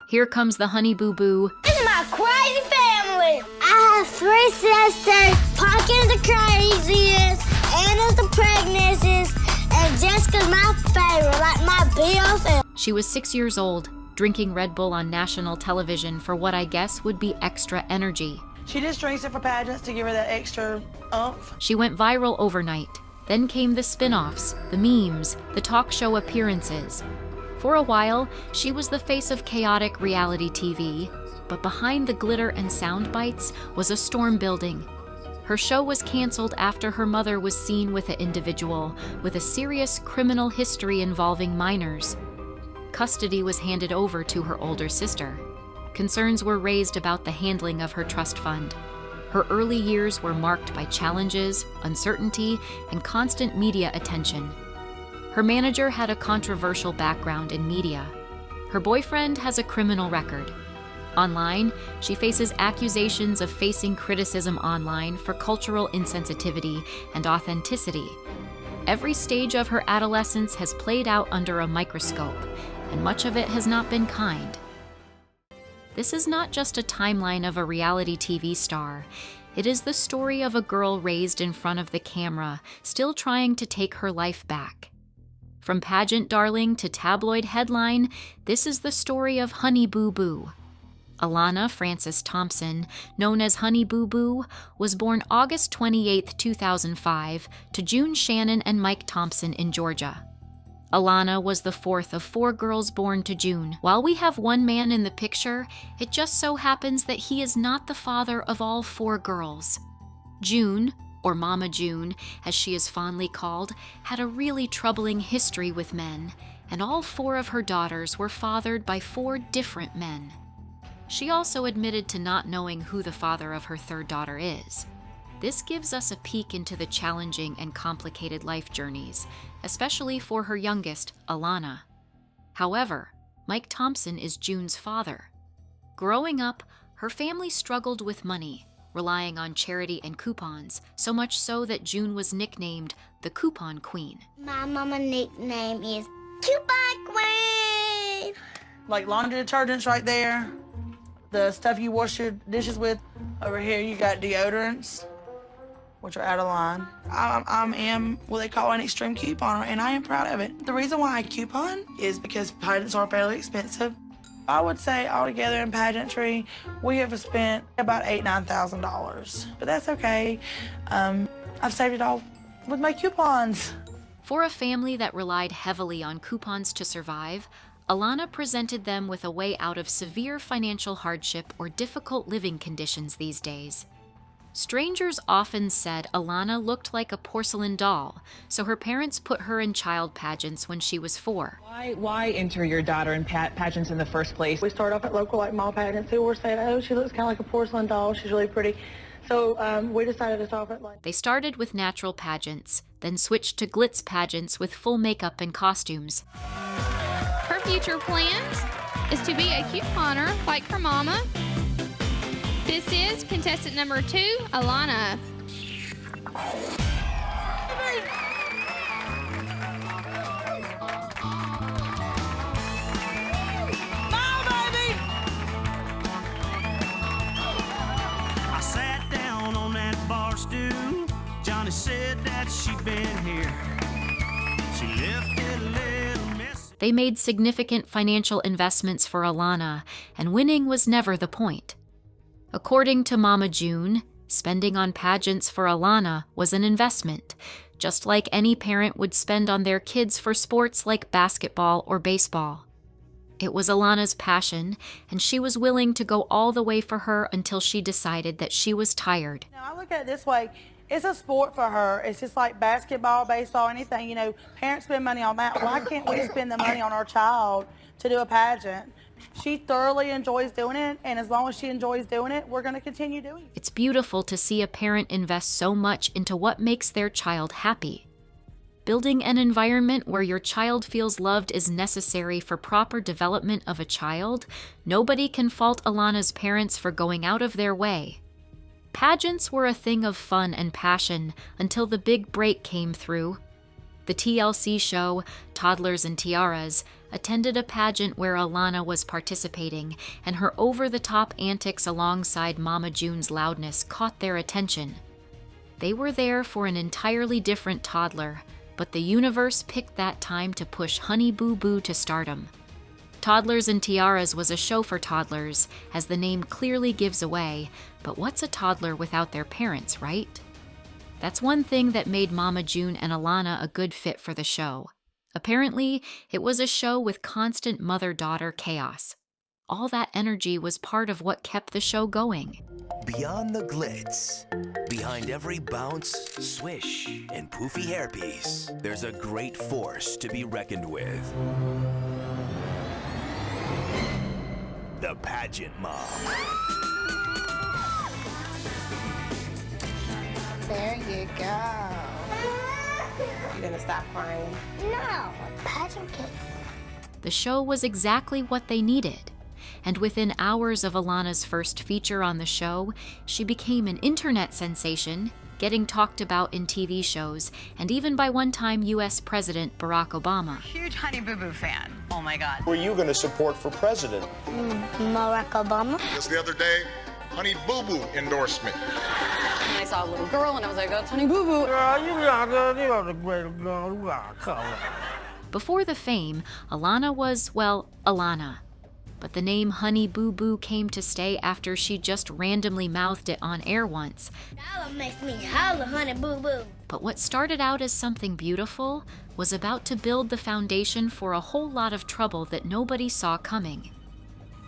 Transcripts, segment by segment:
Here comes the Honey Boo Boo. This is my crazy family. I have 3 sisters. Parker's the craziest, Anna's the pregnancies, and Jessica's my favorite, like my BFF. She was 6 years old, drinking Red Bull on national television for what I guess would be extra energy. She just drinks it for pageants to give her that extra oomph. She went viral overnight. Then came the spin-offs, the memes, the talk show appearances. For a while, she was the face of chaotic reality TV, but behind the glitter and sound bites was a storm building. Her show was canceled after her mother was seen with an individual with a serious criminal history involving minors. Custody was handed over to her older sister. Concerns were raised about the handling of her trust fund. Her early years were marked by challenges, uncertainty, and constant media attention. Her manager had a controversial background in media. Her boyfriend has a criminal record. Online, she faces accusations of facing criticism online for cultural insensitivity and authenticity. Every stage of her adolescence has played out under a microscope, and much of it has not been kind. This is not just a timeline of a reality TV star. It is the story of a girl raised in front of the camera, still trying to take her life back. From pageant darling to tabloid headline, this is the story of Honey Boo Boo. Alana Frances Thompson, known as Honey Boo Boo, was born August 28, 2005, to June Shannon and Mike Thompson in Georgia. Alana was the 4th of 4 girls born to June. While we have one man in the picture, it just so happens that he is not the father of all 4 girls. June, or Mama June, as she is fondly called, had a really troubling history with men, and all 4 of her daughters were fathered by 4 different men. She also admitted to not knowing who the father of her 3rd daughter is. This gives us a peek into the challenging and complicated life journeys, especially for her youngest, Alana. However, Mike Thompson is June's father. Growing up, her family struggled with money, relying on charity and coupons, so much so that June was nicknamed the Coupon Queen. My mama's nickname is Coupon Queen. Like laundry detergents right there. The stuff you wash your dishes with. Over here you got deodorants, which are out of line. I am what they call an extreme couponer, and I am proud of it. The reason why I coupon is because pageants are fairly expensive. I would say altogether in pageantry, we have spent about $8,000 to $9,000, but that's okay. I've saved it all with my coupons. For a family that relied heavily on coupons to survive, Alana presented them with a way out of severe financial hardship or difficult living conditions these days. Strangers often said Alana looked like a porcelain doll, so her parents put her in child pageants when she was 4. Why enter your daughter in pageants in the first place? We started off at local mall pageants. People were saying, oh, she looks kind of like a porcelain doll. She's really pretty. So we decided to start off at They started with natural pageants, then switched to glitz pageants with full makeup and costumes. Her future plans is to be a couponer like her mama. This is contestant number 2, Alana. I sat down on that bar stool. Johnny said that she'd been here. She left it a little mess. They made significant financial investments for Alana, and winning was never the point. According to Mama June, spending on pageants for Alana was an investment, just like any parent would spend on their kids for sports like basketball or baseball. It was Alana's passion, and she was willing to go all the way for her until she decided that she was tired. Now, I look at it this way. It's a sport for her. It's just like basketball, baseball, anything. You know, parents spend money on that. Why can't we spend the money on our child to do a pageant? She thoroughly enjoys doing it, and as long as she enjoys doing it, we're going to continue doing it. It's beautiful to see a parent invest so much into what makes their child happy. Building an environment where your child feels loved is necessary for proper development of a child. Nobody can fault Alana's parents for going out of their way. Pageants were a thing of fun and passion until the big break came through. The TLC show, Toddlers Tiaras, attended a pageant where Alana was participating, and her over-the-top antics alongside Mama June's loudness caught their attention. They were there for an entirely different toddler, but the universe picked that time to push Honey Boo Boo to stardom. Toddlers Tiaras was a show for toddlers, as the name clearly gives away, but what's a toddler without their parents, right? That's one thing that made Mama June and Alana a good fit for the show. Apparently, it was a show with constant mother-daughter chaos. All that energy was part of what kept the show going. Beyond the glitz, behind every bounce, swish, and poofy hairpiece, there's a great force to be reckoned with. The pageant mom. There you go. You gonna stop crying? No, pageant kid. The show was exactly what they needed. And within hours of Alana's first feature on the show, she became an internet sensation, getting talked about in TV shows, and even by one-time U.S. President Barack Obama. Huge Honey Boo Boo fan. Oh my God. Who are you going to support for president? Barack Obama. Just the other day, Honey Boo Boo endorsement. And I saw a little girl and I was like, that's Honey Boo Boo. Before the fame, Alana was, well, Alana. But the name Honey Boo Boo came to stay after she just randomly mouthed it on air once. That makes me holler, Honey Boo Boo. But what started out as something beautiful was about to build the foundation for a whole lot of trouble that nobody saw coming.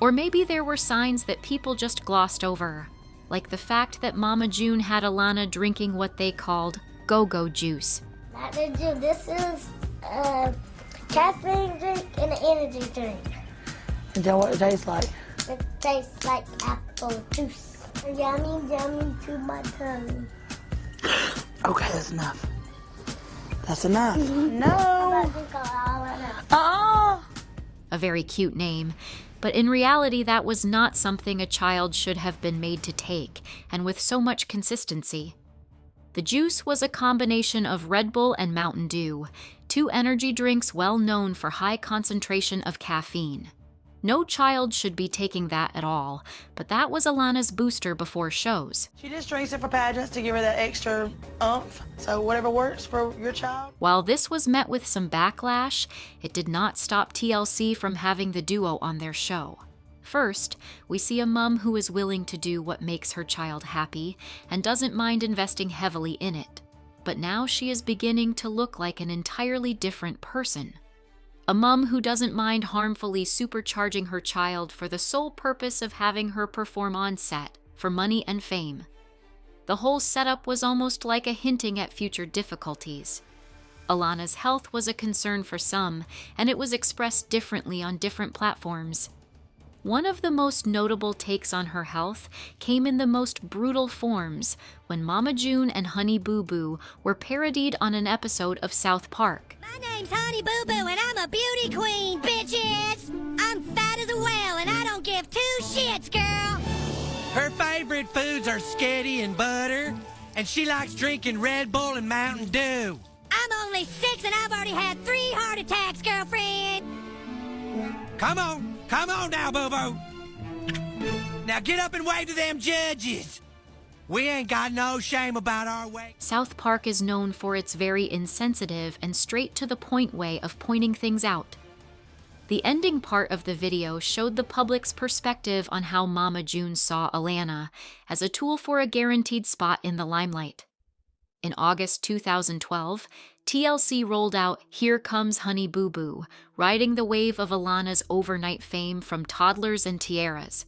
Or maybe there were signs that people just glossed over, like the fact that Mama June had Alana drinking what they called go-go juice. Not the juice. This is a caffeine drink and an energy drink. And tell what it tastes like. It tastes like apple juice. Yummy, yummy to my tummy. Okay, that's enough. That's enough. No. A very cute name, but in reality that was not something a child should have been made to take, and with so much consistency. The juice was a combination of Red Bull and Mountain Dew, two energy drinks well known for high concentration of caffeine. No child should be taking that at all, but that was Alana's booster before shows. She just drinks it for pageants to give her that extra oomph, so whatever works for your child. While this was met with some backlash, it did not stop TLC from having the duo on their show. First, we see a mom who is willing to do what makes her child happy and doesn't mind investing heavily in it. But now she is beginning to look like an entirely different person. A mom who doesn't mind harmfully supercharging her child for the sole purpose of having her perform on set for money and fame. The whole setup was almost like a hinting at future difficulties. Alana's health was a concern for some, and it was expressed differently on different platforms. One of the most notable takes on her health came in the most brutal forms when Mama June and Honey Boo Boo were parodied on an episode of South Park. My name's Honey Boo Boo and I'm a beauty queen, bitches! I'm fat as a whale and I don't give two shits, girl! Her favorite foods are sketty and butter, and she likes drinking Red Bull and Mountain Dew. I'm only 6 and I've already had 3 heart attacks, girlfriend! Come on now, Boo-Boo. Now get up and wave to them judges. We ain't got no shame about our way. South Park is known for its very insensitive and straight-to-the-point way of pointing things out. The ending part of the video showed the public's perspective on how Mama June saw Alana as a tool for a guaranteed spot in the limelight. In August 2012, TLC rolled out Here Comes Honey Boo Boo, riding the wave of Alana's overnight fame from Toddlers Tiaras.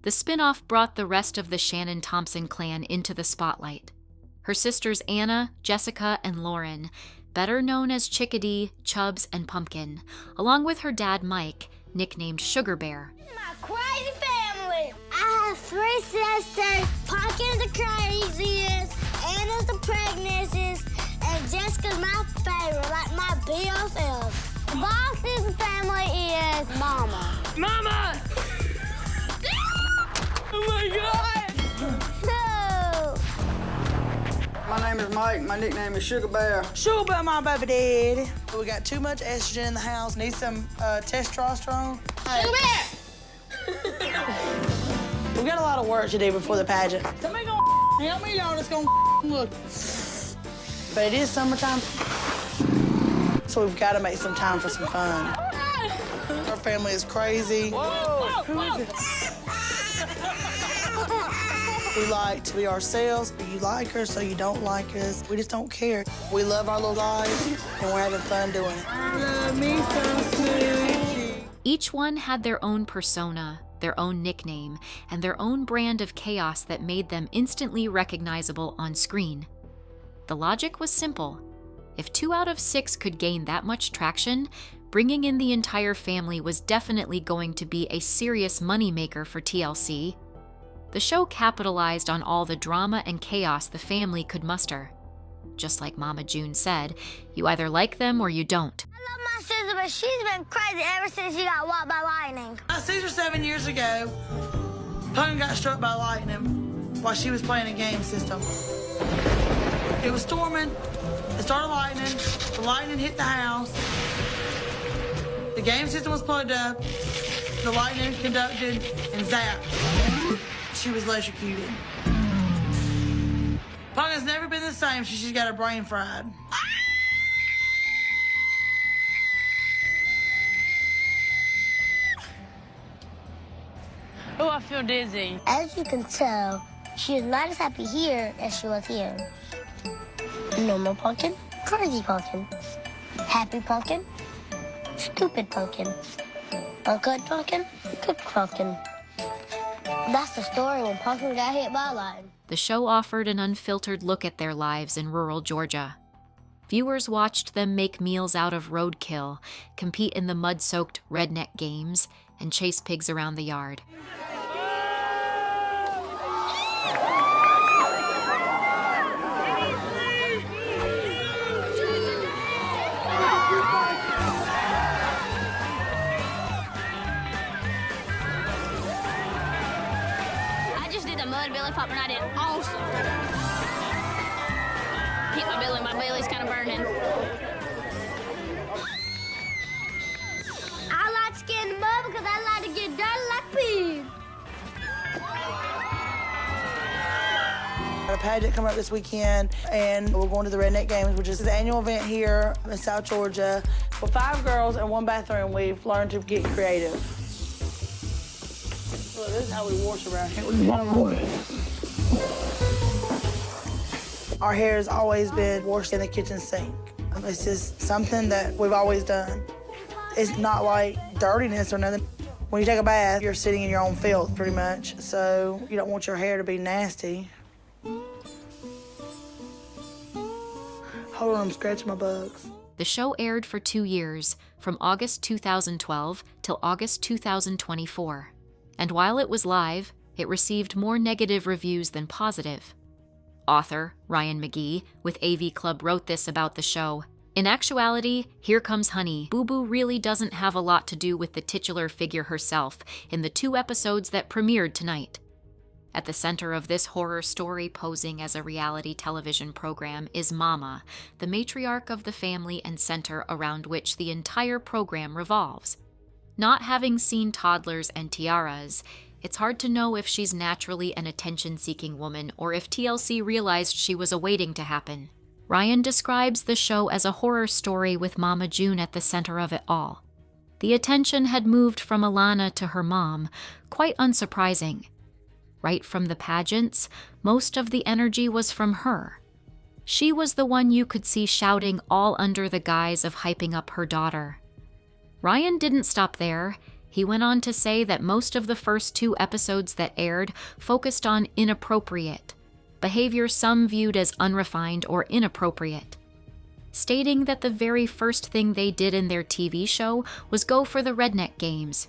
The spin-off brought the rest of the Shannon Thompson clan into the spotlight. Her sisters Anna, Jessica, and Lauren, better known as Chickadee, Chubbs, and Pumpkin, along with her dad Mike, nicknamed Sugar Bear. This is my crazy family! I have 3 sisters, Pumpkin's the craziest, Anna's the pregnancies, and Jessica's my favorite, like my BFF. The boss of the family is Mama. Mama! Oh my God! No! My name name is Mike. My nickname is Sugar Bear. Sugar Bear, my baby daddy. We got too much estrogen in the house. Need some testosterone. Sugar Bear! We got a lot of work to do before the pageant. Somebody gonna help me, y'all. It's gonna look. But it is summertime, so we've got to make some time for some fun. Our family is crazy. Whoa! Who is it? We like to be ourselves. You like us, so you don't like us. We just don't care. We love our little lives, and we're having fun doing it. I love me so sweet. Each one had their own persona, their own nickname, and their own brand of chaos that made them instantly recognizable on screen. The logic was simple. If 2 out of 6 could gain that much traction, bringing in the entire family was definitely going to be a serious moneymaker for TLC. The show capitalized on all the drama and chaos the family could muster. Just like Mama June said, you either like them or you don't. I love my sister, but she's been crazy ever since she got whopped by lightning. I see her 7 years ago. Pumpkin got struck by lightning while she was playing a game system. It was storming. It started lightning. The lightning hit the house. The game system was plugged up. The lightning conducted and zapped. She was electrocuted. Pumpkin's never been the same. She's got her brain fried. Oh, I feel dizzy. As you can tell, she is not as happy here as she was here. Normal pumpkin, crazy pumpkin, happy pumpkin, stupid pumpkin, uncut pumpkin, good pumpkin. That's the story when Pumpkin got hit by lightning. The show offered an unfiltered look at their lives in rural Georgia. Viewers watched them make meals out of roadkill, compete in the mud-soaked redneck games, and chase pigs around the yard. Mud belly pop and I did awesome. Hit my belly, my belly's kind of burning. I like to get in the mud because I like to get dirty like pig. Our pageant coming up this weekend, and we're going to the Redneck Games, which is the annual event here in South Georgia. For 5 girls and 1 bathroom, we've learned to get creative. Look, this is how we wash around here. Our hair has always been washed in the kitchen sink. It's just something that we've always done. It's not like dirtiness or nothing. When you take a bath, you're sitting in your own filth, pretty much. So you don't want your hair to be nasty. Hold on, I'm scratching my bugs. The show aired for 2 years, from August 2012 till August 2024. And while it was live, it received more negative reviews than positive. Author Ryan McGee with AV Club wrote this about the show. In actuality, Here Comes Honey, Boo Boo really doesn't have a lot to do with the titular figure herself in the 2 episodes that premiered tonight. At the center of this horror story posing as a reality television program is Mama, the matriarch of the family and center around which the entire program revolves. Not having seen Toddlers and Tiaras, it's hard to know if she's naturally an attention-seeking woman or if TLC realized she was awaiting to happen. Ryan describes the show as a horror story with Mama June at the center of it all. The attention had moved from Alana to her mom, quite unsurprising. Right from the pageants, most of the energy was from her. She was the one you could see shouting all under the guise of hyping up her daughter. Ryan didn't stop there. He went on to say that most of the first 2 episodes that aired focused on inappropriate, behavior some viewed as unrefined or inappropriate, stating that the very first thing they did in their TV show was go for the Redneck Games.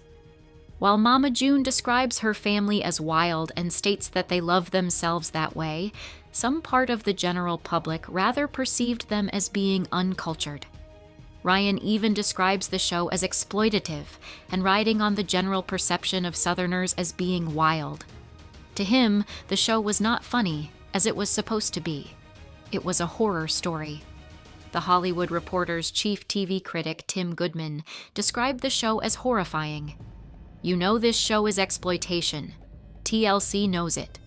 While Mama June describes her family as wild and states that they love themselves that way, some part of the general public rather perceived them as being uncultured. Ryan even describes the show as exploitative and riding on the general perception of Southerners as being wild. To him, the show was not funny, as it was supposed to be. It was a horror story. The Hollywood Reporter's chief TV critic, Tim Goodman, described the show as horrifying. "You know this show is exploitation. TLC knows it.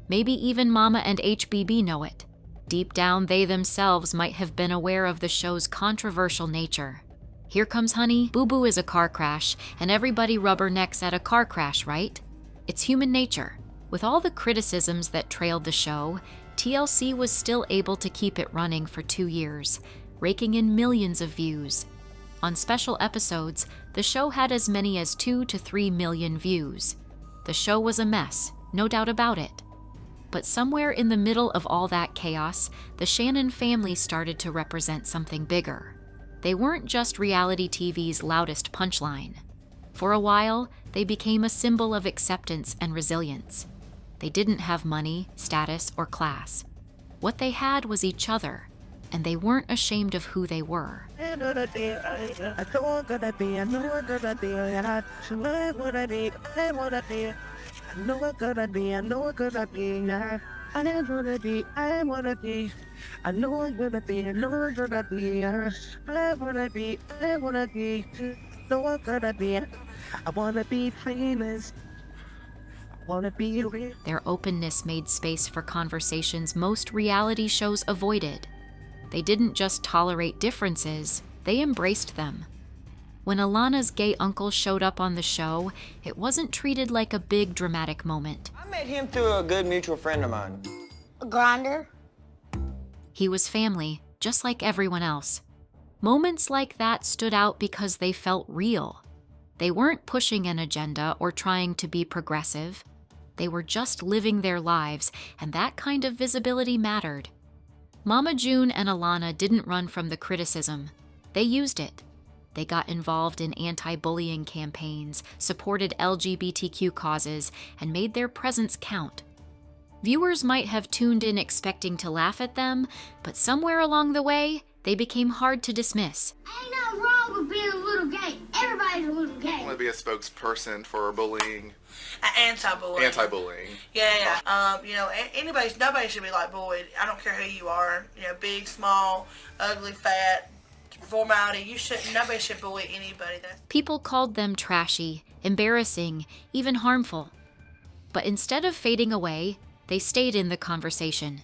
Maybe even Mama and HBB know it. Deep down, they themselves might have been aware of the show's controversial nature. Here Comes Honey, Boo Boo is a car crash, and everybody rubbernecks at a car crash, right? It's human nature." With all the criticisms that trailed the show, TLC was still able to keep it running for 2 years, raking in millions of views. On special episodes, the show had as many as 2 to 3 million views. The show was a mess, no doubt about it. But somewhere in the middle of all that chaos, the Shannon family started to represent something bigger. They weren't just reality TV's loudest punchline. For a while, they became a symbol of acceptance and resilience. They didn't have money, status, or class. What they had was each other, and they weren't ashamed of who they were. Their openness made space for conversations most reality shows avoided. They didn't just tolerate differences, they embraced them. When Alana's gay uncle showed up on the show, it wasn't treated like a big dramatic moment. I met him through a good mutual friend of mine. A grinder? He was family, just like everyone else. Moments like that stood out because they felt real. They weren't pushing an agenda or trying to be progressive. They were just living their lives, and that kind of visibility mattered. Mama June and Alana didn't run from the criticism. They used it. They got involved in anti-bullying campaigns, supported LGBTQ causes, and made their presence count. Viewers might have tuned in expecting to laugh at them, but somewhere along the way, they became hard to dismiss. Ain't nothing wrong with being a little gay. Everybody's a little gay. I want to be a spokesperson for bullying. Anti-bullying. Anti-bullying. Yeah. Nobody should be like Boyd. I don't care who you are. Big, small, ugly, fat, formality. Nobody should bully anybody. People called them trashy, embarrassing, even harmful. But instead of fading away, they stayed in the conversation.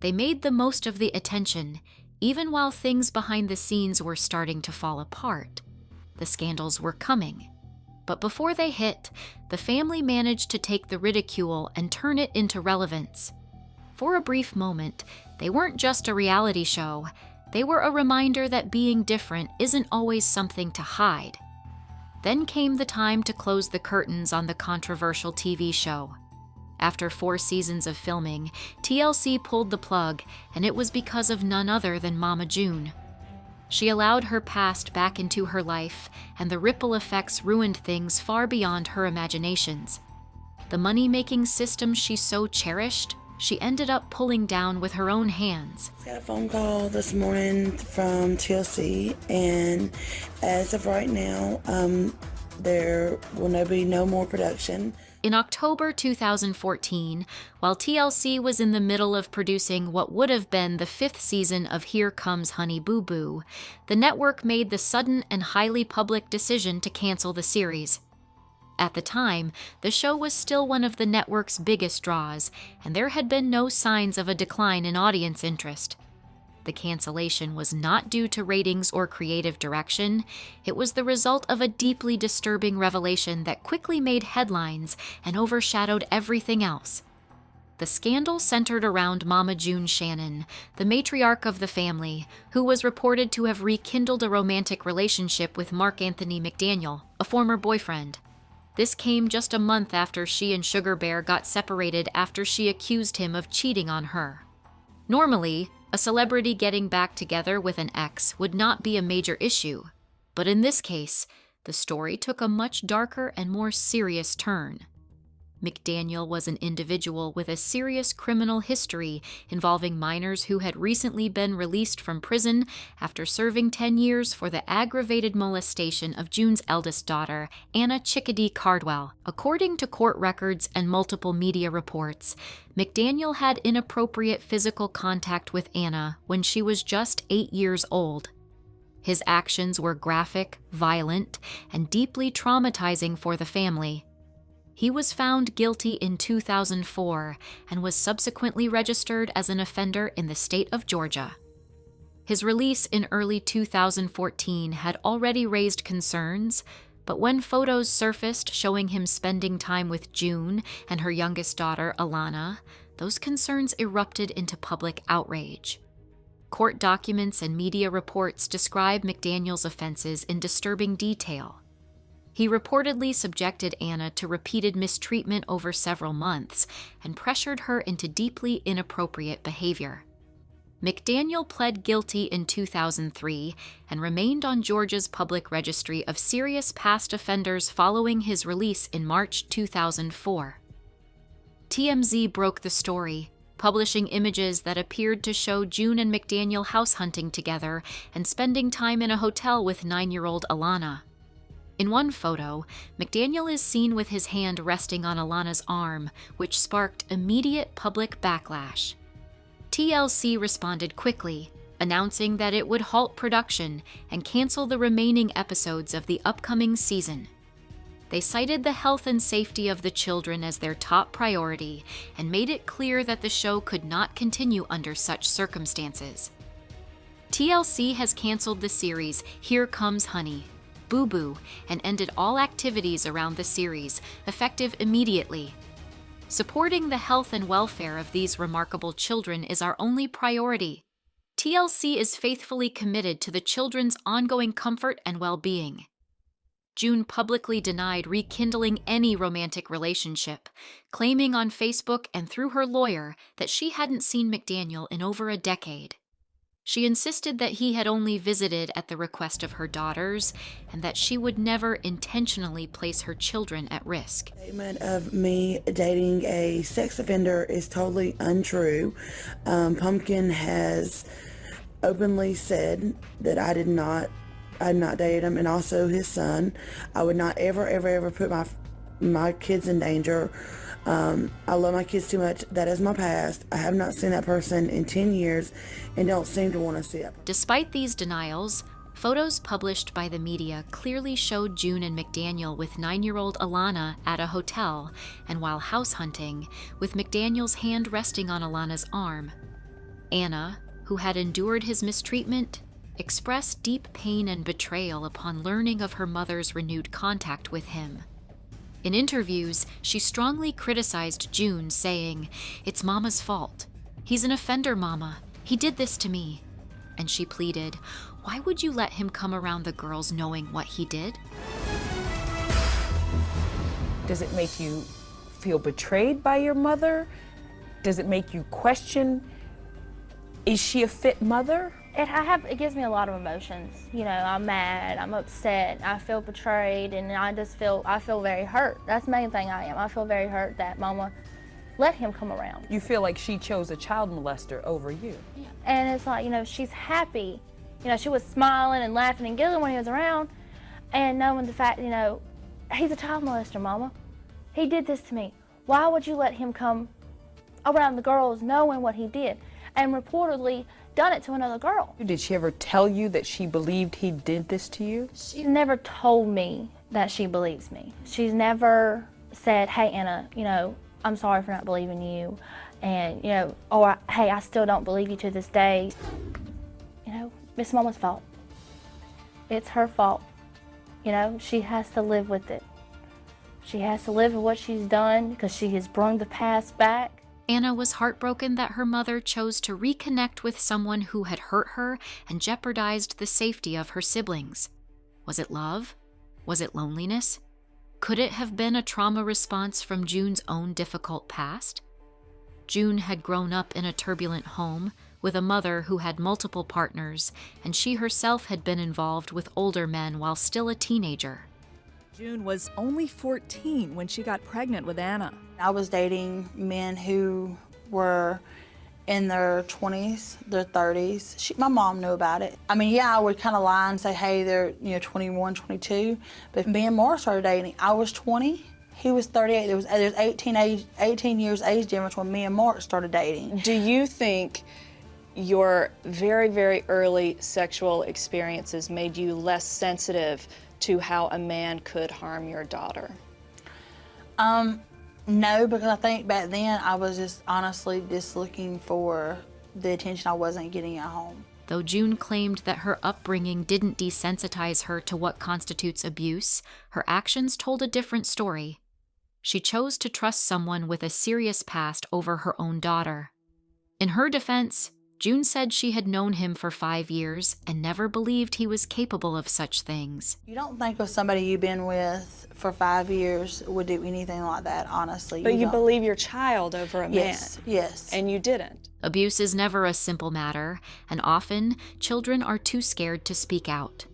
They made the most of the attention, even while things behind the scenes were starting to fall apart. The scandals were coming. But before they hit, the family managed to take the ridicule and turn it into relevance. For a brief moment, they weren't just a reality show. They were a reminder that being different isn't always something to hide. Then came the time to close the curtains on the controversial TV show. After 4 seasons of filming, TLC pulled the plug, and it was because of none other than Mama June. She allowed her past back into her life, and the ripple effects ruined things far beyond her imaginations. The money-making system she so cherished, she ended up pulling down with her own hands. I got a phone call this morning from TLC, and as of right now, there will be no more production. In October 2014, while TLC was in the middle of producing what would have been the 5th season of Here Comes Honey Boo Boo, the network made the sudden and highly public decision to cancel the series. At the time, the show was still one of the network's biggest draws, and there had been no signs of a decline in audience interest. The cancellation was not due to ratings or creative direction. It was the result of a deeply disturbing revelation that quickly made headlines and overshadowed everything else. The scandal centered around Mama June Shannon, the matriarch of the family, who was reported to have rekindled a romantic relationship with Mark Anthony McDaniel, a former boyfriend. This came just a month after she and Sugar Bear got separated after she accused him of cheating on her. Normally, a celebrity getting back together with an ex would not be a major issue, but in this case, the story took a much darker and more serious turn. McDaniel was an individual with a serious criminal history involving minors who had recently been released from prison after serving 10 years for the aggravated molestation of June's eldest daughter, Anna Chickadee Cardwell. According to court records and multiple media reports, McDaniel had inappropriate physical contact with Anna when she was just 8 years old. His actions were graphic, violent, and deeply traumatizing for the family. He was found guilty in 2004 and was subsequently registered as an offender in the state of Georgia. His release in early 2014 had already raised concerns, but when photos surfaced showing him spending time with June and her youngest daughter, Alana, those concerns erupted into public outrage. Court documents and media reports describe McDaniel's offenses in disturbing detail. He reportedly subjected Anna to repeated mistreatment over several months and pressured her into deeply inappropriate behavior. McDaniel pled guilty in 2003 and remained on Georgia's public registry of serious past offenders following his release in March 2004. TMZ broke the story, publishing images that appeared to show June and McDaniel house hunting together and spending time in a hotel with 9-year-old Alana. In one photo, McDaniel is seen with his hand resting on Alana's arm, which sparked immediate public backlash. TLC responded quickly, announcing that it would halt production and cancel the remaining episodes of the upcoming season. They cited the health and safety of the children as their top priority and made it clear that the show could not continue under such circumstances. TLC has canceled the series Here Comes Honey, Boo Boo, and ended all activities around the series, effective immediately. Supporting the health and welfare of these remarkable children is our only priority. TLC is faithfully committed to the children's ongoing comfort and well-being. June publicly denied rekindling any romantic relationship, claiming on Facebook and through her lawyer that she hadn't seen McDaniel in over a decade. She insisted that he had only visited at the request of her daughters and that she would never intentionally place her children at risk. The statement of me dating a sex offender is totally untrue. Pumpkin has openly said that I did not date him, and also his son. I would not ever put my kids in danger. I love my kids too much. That is my past. I have not seen that person in 10 years and don't seem to want to see it. Despite these denials, photos published by the media clearly showed June and McDaniel with 9-year-old Alana at a hotel and while house hunting, with McDaniel's hand resting on Alana's arm. Anna, who had endured his mistreatment, expressed deep pain and betrayal upon learning of her mother's renewed contact with him. In interviews, she strongly criticized June, saying, "It's Mama's fault. He's an offender, Mama. He did this to me." And she pleaded, "Why would you let him come around the girls knowing what he did?" Does it make you feel betrayed by your mother? Does it make you question, is she a fit mother? It gives me a lot of emotions. You know, I'm mad, I'm upset, I feel betrayed, and I feel very hurt. That's the main thing I am. I feel very hurt that Mama let him come around. You feel like she chose a child molester over you? Yeah. And it's like, you know, she's happy. You know, she was smiling and laughing and giggling when he was around, and knowing the fact, you know, he's a child molester, Mama. He did this to me. Why would you let him come around the girls knowing what he did? And reportedly done it to another girl. Did she ever tell you that she believed he did this to you? She's never told me that she believes me. She's never said, "Hey, Anna, you know, I'm sorry for not believing you," and, you know, or, "Hey, I still don't believe you to this day." You know, it's Mama's fault. It's her fault. You know, she has to live with it. She has to live with what she's done because she has brought the past back. Anna was heartbroken that her mother chose to reconnect with someone who had hurt her and jeopardized the safety of her siblings. Was it love? Was it loneliness? Could it have been a trauma response from June's own difficult past? June had grown up in a turbulent home with a mother who had multiple partners, and she herself had been involved with older men while still a teenager. June was only 14 when she got pregnant with Anna. I was dating men who were in their 20s, their 30s. My mom knew about it. I mean, yeah, I would kind of lie and say, hey, they're 21, 22. But me and Mark started dating. I was 20. He was 38. There's 18 years age difference when me and Mark started dating. Do you think your very, very early sexual experiences made you less sensitive to how a man could harm your daughter? No, because I think back then I was just honestly just looking for the attention I wasn't getting at home. Though June claimed that her upbringing didn't desensitize her to what constitutes abuse, her actions told a different story. She chose to trust someone with a serious past over her own daughter. In her defense, June said she had known him for 5 years and never believed he was capable of such things. You don't think of somebody you've been with for 5 years would do anything like that, honestly. But you believe your child over a man. Yes, yes. And you didn't. Abuse is never a simple matter, and often children are too scared to speak out.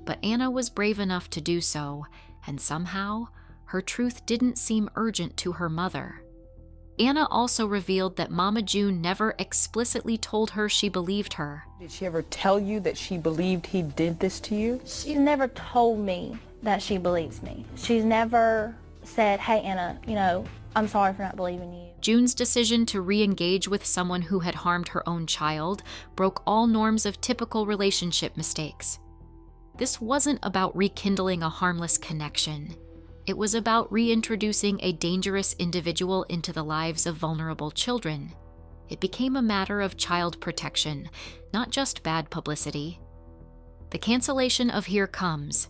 But Anna was brave enough to do so, and somehow her truth didn't seem urgent to her mother. Anna also revealed that Mama June never explicitly told her she believed her. Did she ever tell you that she believed he did this to you? She's never told me that she believes me. She's never said, hey, Anna, I'm sorry for not believing you. June's decision to re-engage with someone who had harmed her own child broke all norms of typical relationship mistakes. This wasn't about rekindling a harmless connection. It was about reintroducing a dangerous individual into the lives of vulnerable children. It became a matter of child protection, not just bad publicity. The cancellation of Here Comes.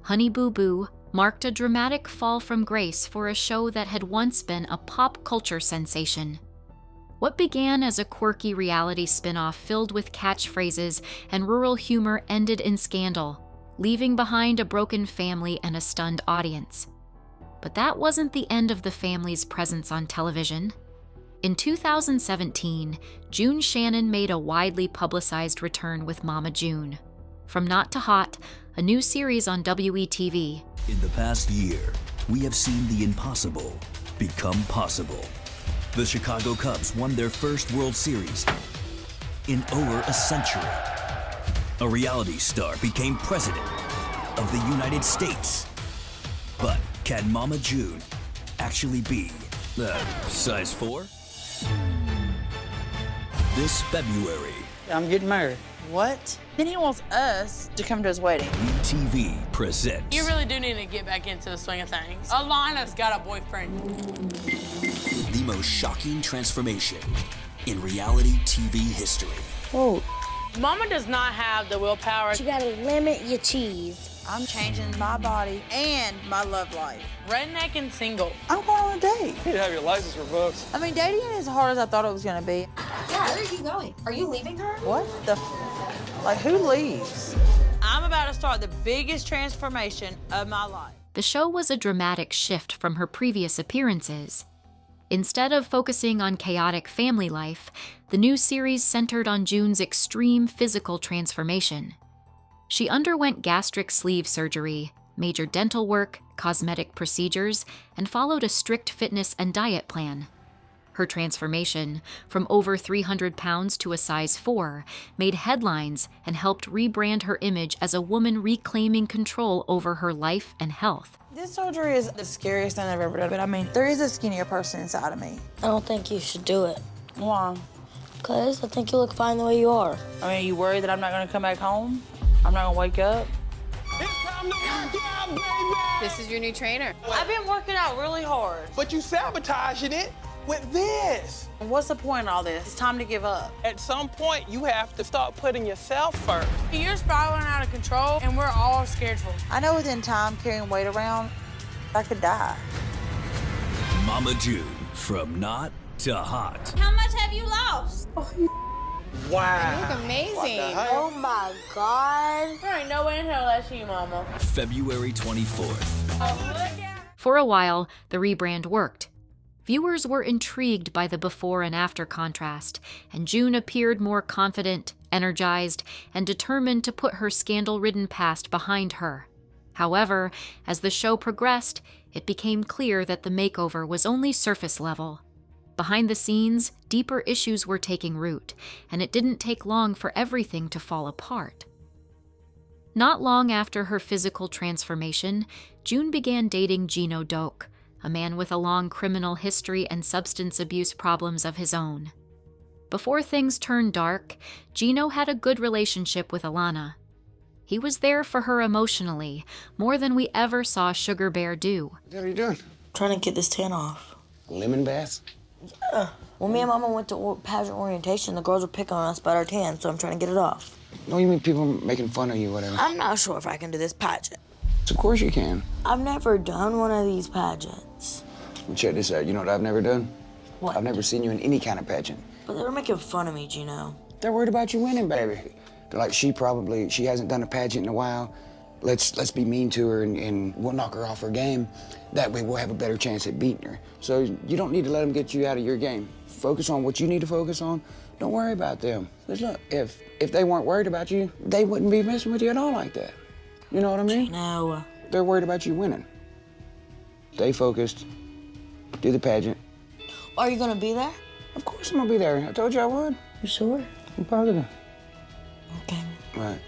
Honey Boo Boo marked a dramatic fall from grace for a show that had once been a pop culture sensation. What began as a quirky reality spin-off filled with catchphrases and rural humor ended in scandal, leaving behind a broken family and a stunned audience. But that wasn't the end of the family's presence on television. In 2017, June Shannon made a widely publicized return with Mama June. From Not to Hot, a new series on WETV. In the past year, we have seen the impossible become possible. The Chicago Cubs won their first World Series in over a century. A reality star became president of the United States. But can Mama June actually be size 4? This February, I'm getting married. What? Then he wants us to come to his wedding. WeTV presents You really do need to get back into the swing of things. Alana's got a boyfriend. the most shocking transformation in reality TV history. Oh. Mama does not have the willpower. You gotta limit your cheese. I'm changing my body and my love life. Redneck and single. I'm going on a date. You need to have your license revoked. I mean, dating is as hard as I thought it was gonna be. Yeah, where are you going? Are you leaving her? What the Like, who leaves? I'm about to start the biggest transformation of my life. The show was a dramatic shift from her previous appearances. Instead of focusing on chaotic family life, the new series centered on June's extreme physical transformation. She underwent gastric sleeve surgery, major dental work, cosmetic procedures, and followed a strict fitness and diet plan. Her transformation, from over 300 pounds to a size 4, made headlines and helped rebrand her image as a woman reclaiming control over her life and health. This surgery is the scariest thing I've ever done, but I mean, there is a skinnier person inside of me. I don't think you should do it. Why? Because I think you look fine the way you are. I mean, are you worried that I'm not gonna come back home? I'm not gonna wake up? This is your new trainer. I've been working out really hard. But you sabotaging it with this. What's the point of all this? It's time to give up. At some point, you have to start putting yourself first. You're spiraling out of control, and we're all scared for you. I know within time, carrying weight around, I could die. Mama June, from not to hot. How much have you lost? Wow. You look amazing. Oh my God. There ain't no way in hell that's you, Mama. February 24th. Oh, look at For a while, the rebrand worked. Viewers were intrigued by the before and after contrast, and June appeared more confident, energized, and determined to put her scandal-ridden past behind her. However, as the show progressed, it became clear that the makeover was only surface level. Behind the scenes, deeper issues were taking root, and it didn't take long for everything to fall apart. Not long after her physical transformation, June began dating Gino Doak, a man with a long criminal history and substance abuse problems of his own. Before things turned dark, Gino had a good relationship with Alana. He was there for her emotionally, more than we ever saw Sugar Bear do. What are you doing? Trying to get this tan off. Lemon bath? Yeah. When me and Mama went to pageant orientation, the girls were picking on us about our tan, so I'm trying to get it off. No, you mean people making fun of you, whatever? I'm not sure if I can do this pageant. Of course you can. I've never done one of these pageants. Well, check this out. You know what I've never done? What? I've never seen you in any kind of pageant. But they were making fun of me, Gino. They're worried about you winning, baby. They're like, she hasn't done a pageant in a while. Let's be mean to her and we'll knock her off her game. That way we'll have a better chance at beating her. So you don't need to let them get you out of your game. Focus on what you need to focus on. Don't worry about them. Because look, if they weren't worried about you, they wouldn't be messing with you at all like that. You know what I mean? No. They're worried about you winning. Stay focused. Do the pageant. Are you gonna be there? Of course I'm gonna be there. I told you I would. You sure? I'm positive. Okay. Right.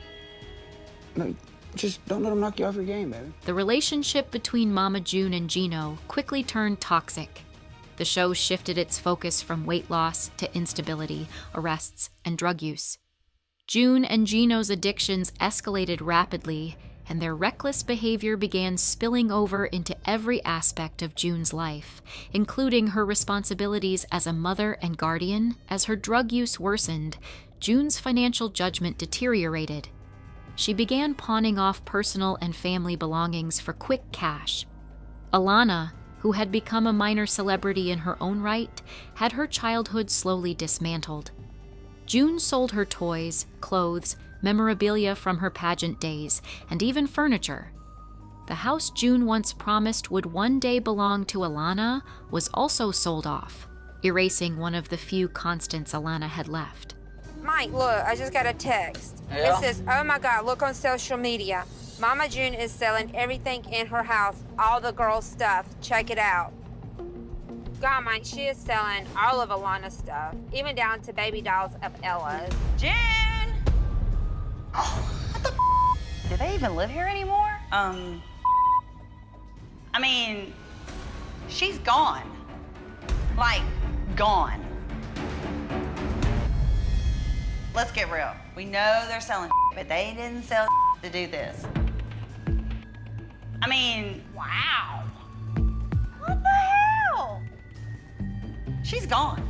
No, just don't let them knock you off your game, baby. The relationship between Mama June and Gino quickly turned toxic. The show shifted its focus from weight loss to instability, arrests, and drug use. June and Gino's addictions escalated rapidly, and their reckless behavior began spilling over into every aspect of June's life, including her responsibilities as a mother and guardian. As her drug use worsened, June's financial judgment deteriorated. She began pawning off personal and family belongings for quick cash. Alana, who had become a minor celebrity in her own right, had her childhood slowly dismantled. June sold her toys, clothes, memorabilia from her pageant days, and even furniture. The house June once promised would one day belong to Alana was also sold off, erasing one of the few constants Alana had left. Mike, look, I just got a text. Yeah? It says, oh my God, look on social media. Mama June is selling everything in her house, all the girls' stuff. Check it out. God, Mike, she is selling all of Alana's stuff, even down to baby dolls of Ella's. June! What the do they even live here anymore? I mean, she's gone. Like, gone. Let's get real. We know they're selling but they didn't sell to do this. I mean, wow. What the hell? She's gone.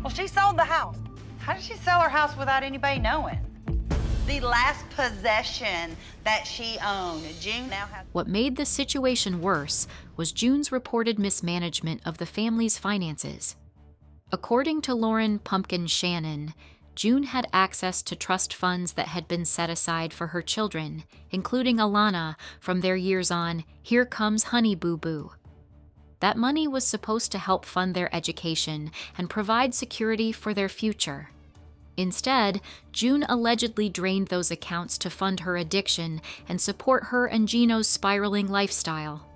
Well, she sold the house. How did she sell her house without anybody knowing? The last possession that she owned, June now has... What made the situation worse was June's reported mismanagement of the family's finances. According to Lauren Pumpkin Shannon, June had access to trust funds that had been set aside for her children, including Alana from their years on Here Comes Honey Boo Boo. That money was supposed to help fund their education and provide security for their future. Instead, June allegedly drained those accounts to fund her addiction and support her and Gino's spiraling lifestyle.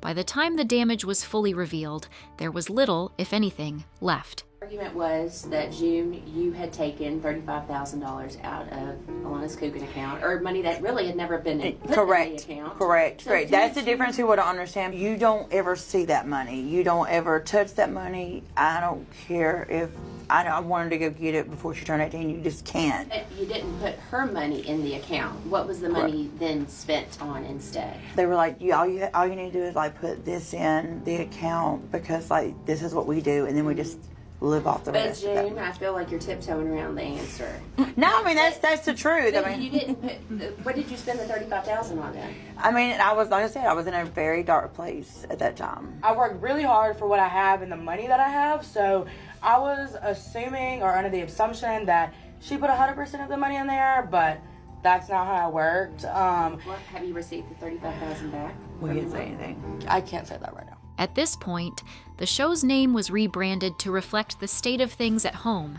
By the time the damage was fully revealed, there was little, if anything, left. The argument was that, June, you had taken $35,000 out of Alana's Coogan account, or money that really had never been put correct, in the account. Correct, So correct. That's the difference people don't understand. You don't ever see that money. You don't ever touch that money. I don't care if I wanted to go get it before she turned 18. You just can't. But you didn't put her money in the account. What was the money then spent on instead? They were like, all you need to do is like put this in the account because like this is what we do, and then we just live off the rest But of June, I feel like you're tiptoeing around the answer. No, I mean that's the truth. But I mean, you didn't put. What did you spend the $35,000 on then? I mean, I was like I said, I was in a very dark place at that time. I worked really hard for what I have and the money that I have, so I was assuming or under the assumption that she put 100% of the money in there, but that's not how it worked. What, have you received the $35,000 back? We didn't say anything. I can't say that right now. At this point, the show's name was rebranded to reflect the state of things at home.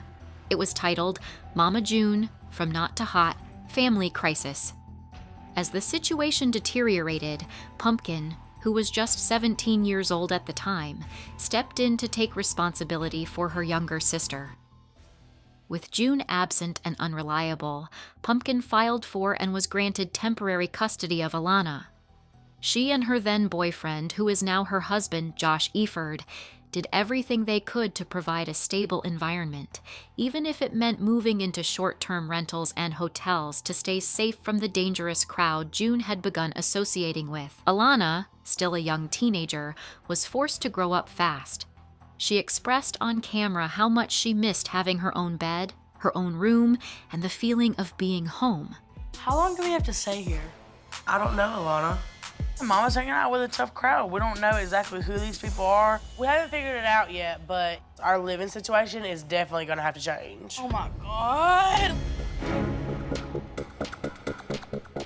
It was titled Mama June, From Not to Hot, Family Crisis. As the situation deteriorated, Pumpkin, who was just 17 years old at the time, stepped in to take responsibility for her younger sister. With June absent and unreliable, Pumpkin filed for and was granted temporary custody of Alana. She and her then-boyfriend, who is now her husband, Josh Eford, did everything they could to provide a stable environment, even if it meant moving into short-term rentals and hotels to stay safe from the dangerous crowd June had begun associating with. Alana, still a young teenager, was forced to grow up fast. She expressed on camera how much she missed having her own bed, her own room, and the feeling of being home. How long do we have to stay here? I don't know, Alana. Mama's hanging out with a tough crowd. We don't know exactly who these people are. We haven't figured it out yet, but our living situation is definitely gonna have to change. Oh my God.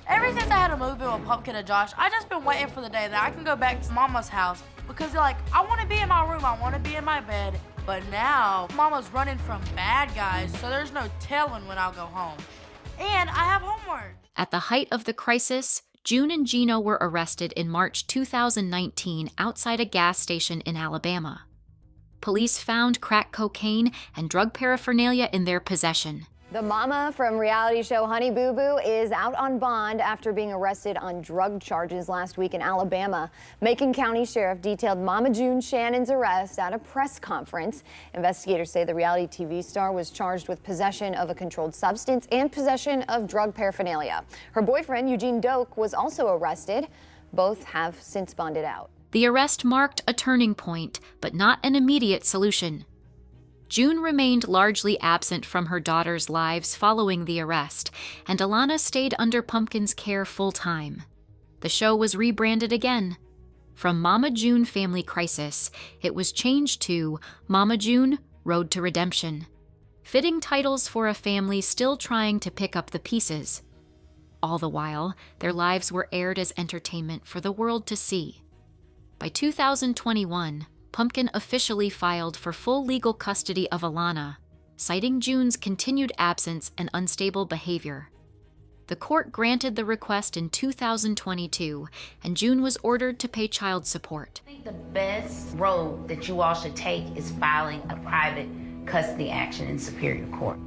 Ever since I had to move in with Pumpkin and Josh, I just been waiting for the day that I can go back to Mama's house because like, I wanna be in my room, I wanna be in my bed, but now Mama's running from bad guys, so there's no telling when I'll go home. And I have homework. At the height of the crisis, June and Gino were arrested in March 2019 outside a gas station in Alabama. Police found crack cocaine and drug paraphernalia in their possession. The mama from reality show Honey Boo Boo is out on bond after being arrested on drug charges last week in Alabama. Macon County Sheriff detailed Mama June Shannon's arrest at a press conference. Investigators say the reality TV star was charged with possession of a controlled substance and possession of drug paraphernalia. Her boyfriend, Eugene Doak, was also arrested. Both have since bonded out. The arrest marked a turning point, but not an immediate solution. June remained largely absent from her daughter's lives following the arrest, and Alana stayed under Pumpkin's care full-time. The show was rebranded again. From Mama June Family Crisis, it was changed to Mama June Road to Redemption. Fitting titles for a family still trying to pick up the pieces. All the while, their lives were aired as entertainment for the world to see. By 2021, Pumpkin officially filed for full legal custody of Alana, citing June's continued absence and unstable behavior. The court granted the request in 2022, and June was ordered to pay child support. I think the best road that you all should take is filing a private custody action in Superior Court.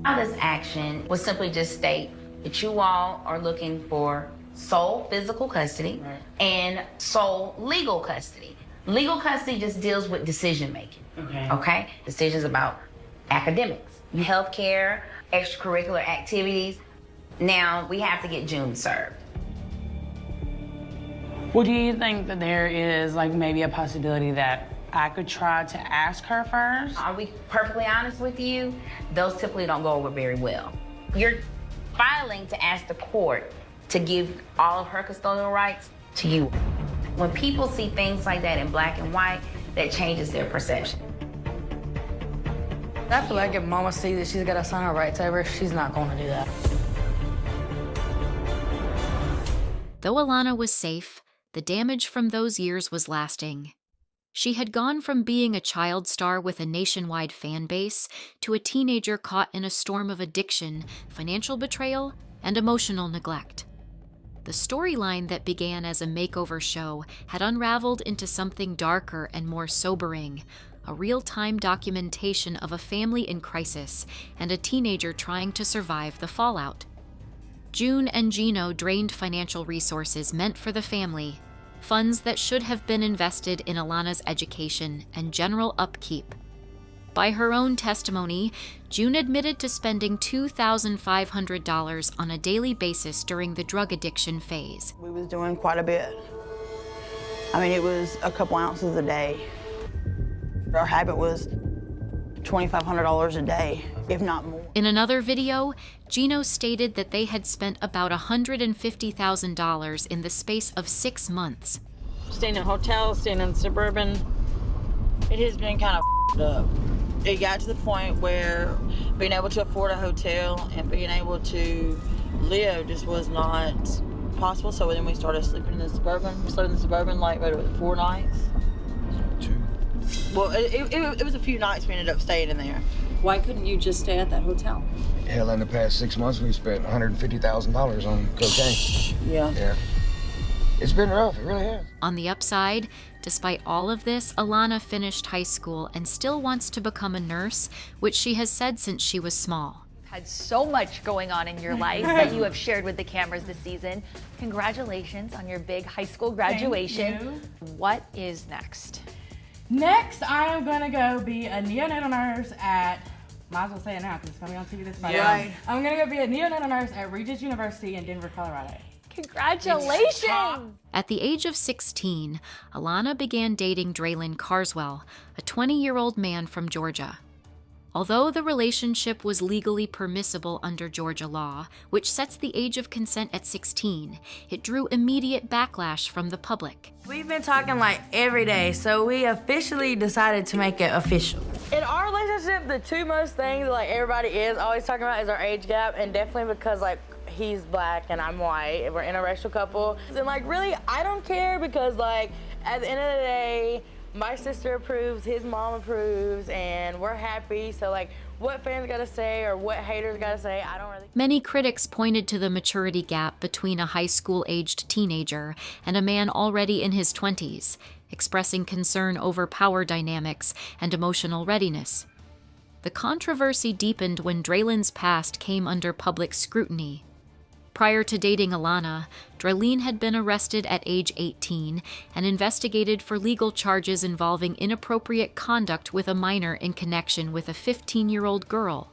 Now, this action would simply just state that you all are looking for sole physical custody and sole legal custody. Legal custody just deals with decision making, okay? Decisions about academics, healthcare, extracurricular activities. Now we have to get June served. Well, do you think that there is like maybe a possibility that I could try to ask her first? Are we perfectly honest with you? Those typically don't go over very well. You're filing to ask the court to give all of her custodial rights to you. When people see things like that in black and white, that changes their perception. I feel like if Mama sees that she's got to sign her rights over, she's not going to do that. Though Alana was safe, the damage from those years was lasting. She had gone from being a child star with a nationwide fan base to a teenager caught in a storm of addiction, financial betrayal, and emotional neglect. The storyline that began as a makeover show had unraveled into something darker and more sobering, a real-time documentation of a family in crisis and a teenager trying to survive the fallout. June and Gino drained financial resources meant for the family, funds that should have been invested in Alana's education and general upkeep. By her own testimony, June admitted to spending $2,500 on a daily basis during the drug addiction phase. We was doing quite a bit. I mean, it was a couple ounces a day. Our habit was $2,500 a day, if not more. In another video, Gino stated that they had spent about $150,000 in the space of 6 months. Staying in hotels, staying in suburban. It has been kind of up. It got to the point where being able to afford a hotel and being able to live just was not possible. So then we started sleeping in the suburban. We slept in the suburban like 4 nights. 2. Well, it was a few nights we ended up staying in there. Why couldn't you just stay at that hotel? Hell, in the past 6 months, we spent $150,000 on cocaine. Yeah. It's been rough, it really has. On the upside, despite all of this, Alana finished high school and still wants to become a nurse, which she has said since she was small. Had so much going on in your life that you have shared with the cameras this season. Congratulations on your big high school graduation. Thank you. What is next? Next, I'm gonna go be a neonatal nurse at, might as well say it now because it's gonna be on TV this Friday. Yeah. I'm gonna go be a neonatal nurse at Regis University in Denver, Colorado. Congratulations! At the age of 16, Alana began dating Dralin Carswell, a 20-year-old man from Georgia. Although the relationship was legally permissible under Georgia law, which sets the age of consent at 16, it drew immediate backlash from the public. We've been talking like every day, so we officially decided to make it official. In our relationship, the two most things like everybody is always talking about is our age gap, and definitely because like he's black and I'm white, and we're an interracial couple. And like really, I don't care because like at the end of the day, my sister approves, his mom approves, and we're happy. So like what fans gotta say or what haters gotta say, I don't really. Many critics pointed to the maturity gap between a high school-aged teenager and a man already in his 20s, expressing concern over power dynamics and emotional readiness. The controversy deepened when Dralin's past came under public scrutiny. Prior to dating Alana, Dralin had been arrested at age 18 and investigated for legal charges involving inappropriate conduct with a minor in connection with a 15-year-old girl.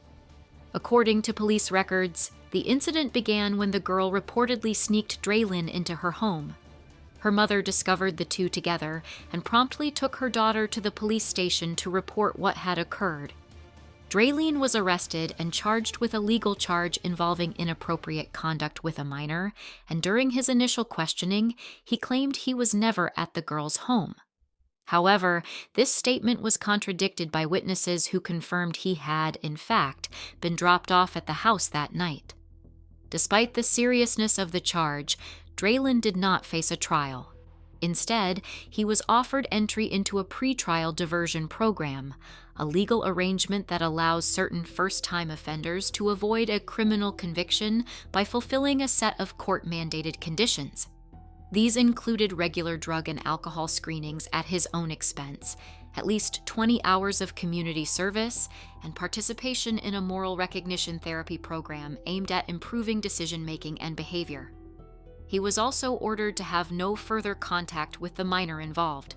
According to police records, the incident began when the girl reportedly sneaked Dralin into her home. Her mother discovered the two together and promptly took her daughter to the police station to report what had occurred. Dralin was arrested and charged with a legal charge involving inappropriate conduct with a minor, and during his initial questioning, he claimed he was never at the girl's home. However, this statement was contradicted by witnesses who confirmed he had, in fact, been dropped off at the house that night. Despite the seriousness of the charge, Dralin did not face a trial. Instead, he was offered entry into a pretrial diversion program, a legal arrangement that allows certain first-time offenders to avoid a criminal conviction by fulfilling a set of court-mandated conditions. These included regular drug and alcohol screenings at his own expense, at least 20 hours of community service, and participation in a moral recognition therapy program aimed at improving decision-making and behavior. He was also ordered to have no further contact with the minor involved.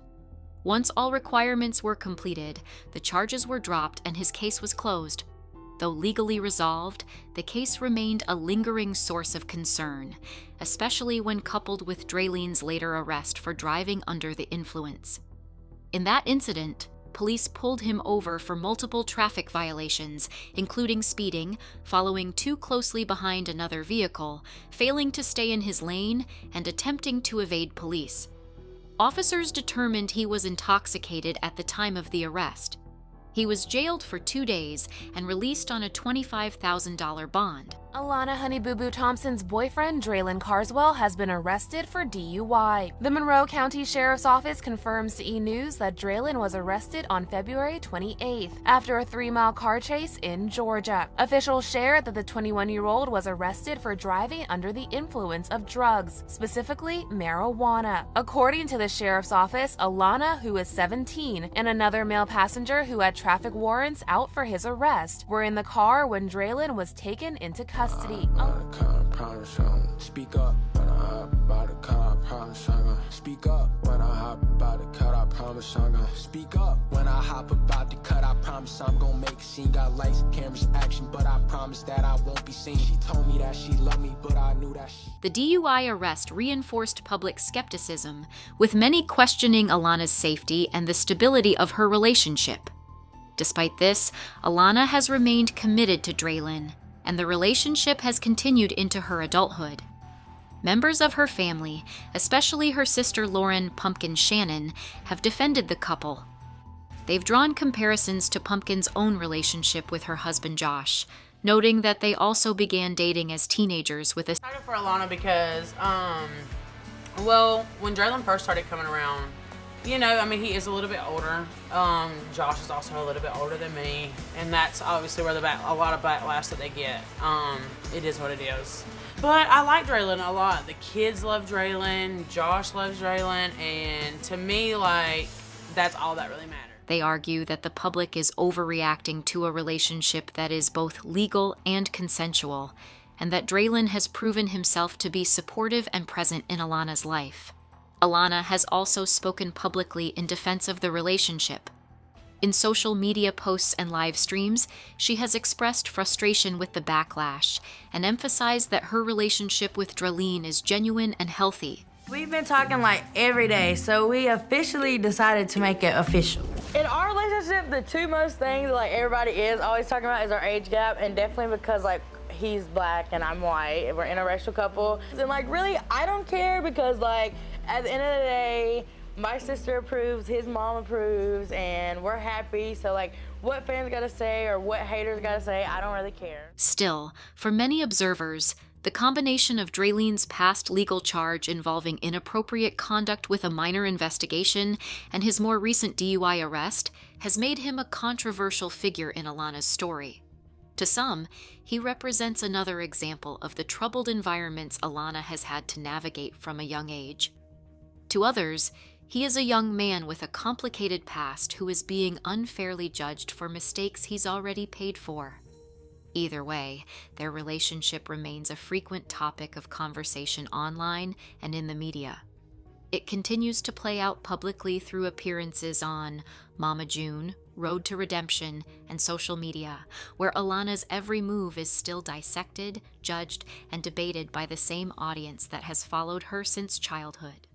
Once all requirements were completed, the charges were dropped and his case was closed. Though legally resolved, the case remained a lingering source of concern, especially when coupled with Dralin's later arrest for driving under the influence. In that incident, police pulled him over for multiple traffic violations, including speeding, following too closely behind another vehicle, failing to stay in his lane, and attempting to evade police. Officers determined he was intoxicated at the time of the arrest. He was jailed for 2 days and released on a $25,000 bond. Alana Honey Boo Boo Thompson's boyfriend, Dralin Carswell, has been arrested for DUI. The Monroe County Sheriff's Office confirms to E! News that Dralin was arrested on February 28th after a 3-mile car chase in Georgia. Officials shared that the 21-year-old was arrested for driving under the influence of drugs, specifically marijuana. According to the Sheriff's Office, Alana, who is 17, and another male passenger who had traffic warrants out for his arrest were in the car when Dralin was taken into custody. Speak up when I hop about the car, I promise I'm gonna speak up when I hop about the cut, I promise I'm gonna speak up when I hop about the cut, I promise I'm gonna make a scene. Got lights, cameras, action, but I promise that I won't be seen. She told me that she loved me, but I knew that she... The DUI arrest reinforced public skepticism, with many questioning Alana's safety and the stability of her relationship. Despite this, Alana has remained committed to Dralin, and the relationship has continued into her adulthood. Members of her family, especially her sister Lauren Pumpkin Shannon, have defended the couple. They've drawn comparisons to Pumpkin's own relationship with her husband Josh, noting that they also began dating as teenagers with a... I'm excited for Alana because, well, when Dralin first started coming around, You know, I mean, he is a little bit older. Josh is also a little bit older than me, and that's obviously where a lot of backlash that they get. It is what it is. But I like Dralin a lot. The kids love Dralin, Josh loves Dralin, and to me, like, that's all that really matters. They argue that the public is overreacting to a relationship that is both legal and consensual, and that Dralin has proven himself to be supportive and present in Alana's life. Alana has also spoken publicly in defense of the relationship. In social media posts and live streams, she has expressed frustration with the backlash and emphasized that her relationship with Dralin is genuine and healthy. We've been talking like every day, so we officially decided to make it official. In our relationship, the two most things like everybody is always talking about is our age gap, and definitely because like he's black and I'm white, and we're an interracial couple. And like really, I don't care because like at the end of the day, my sister approves, his mom approves, and we're happy. So like what fans gotta say or what haters gotta say, I don't really care. Still, for many observers, the combination of Dralin's past legal charge involving inappropriate conduct with a minor investigation and his more recent DUI arrest has made him a controversial figure in Alana's story. To some, he represents another example of the troubled environments Alana has had to navigate from a young age. To others, he is a young man with a complicated past who is being unfairly judged for mistakes he's already paid for. Either way, their relationship remains a frequent topic of conversation online and in the media. It continues to play out publicly through appearances on Mama June, Road to Redemption, and social media, where Alana's every move is still dissected, judged, and debated by the same audience that has followed her since childhood.